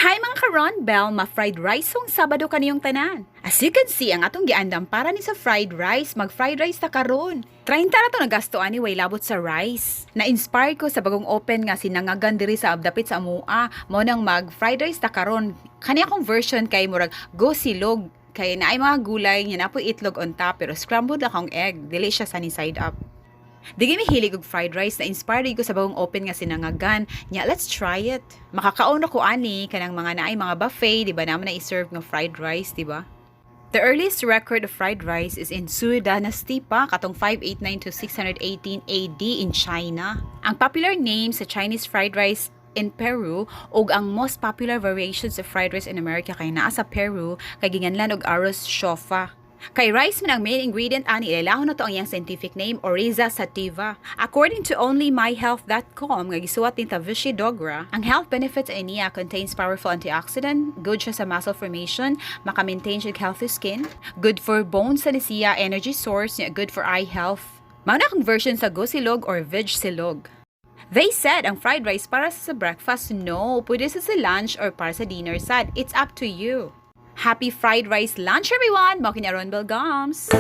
Hi mga ka-Ronbel, ma-fried rice song Sabado kaniyong tanan. As you can see, ang atong giandam para ni sa fried rice, mag-fried rice ta karon. 30 na to nagasto anyway, labot sa rice. Na-inspire ko sa bagong open nga sinangagan diri sa dapit sa amoa, mo nang mag-fried rice ta karon. Kani akong version kay murag Gusilog, kay naay mga gulay, nya napoy itlog on top, pero scrambled akong egg, dili siya sunny side up. Digi mi hilig og fried rice na inspired ko sa bagong open nga sinangagan. Nya, let's try it. Makakaon ako ani kanang mga naay mga buffet, di ba naman na i-serve nga fried rice, di ba? The earliest record of fried rice is in Sui Dynasty pa, katong 589 to 618 AD in China. Ang popular name sa Chinese fried rice in Peru ug ang most popular variations of fried rice in America kay naa sa Peru kay ginganlan og arroz shofa. Kay rice man ang main ingredient ani ilahon na to ang iyang scientific name Oryza sativa. According to onlymyhealth.com nga gisuwat ni Tavishi Dogra, ang health benefits niya contains powerful antioxidant, good siya sa muscle formation, maka-maintain siya healthy skin, good for bones sa siya, energy source, good for eye health. Mao na akong version sa Gusilog or Gusilog. They said ang fried rice para sa breakfast, no, pwede sa lunch or para sa dinner sad. It's up to you. Happy fried rice lunch everyone! Mao kini Ronbel Gums!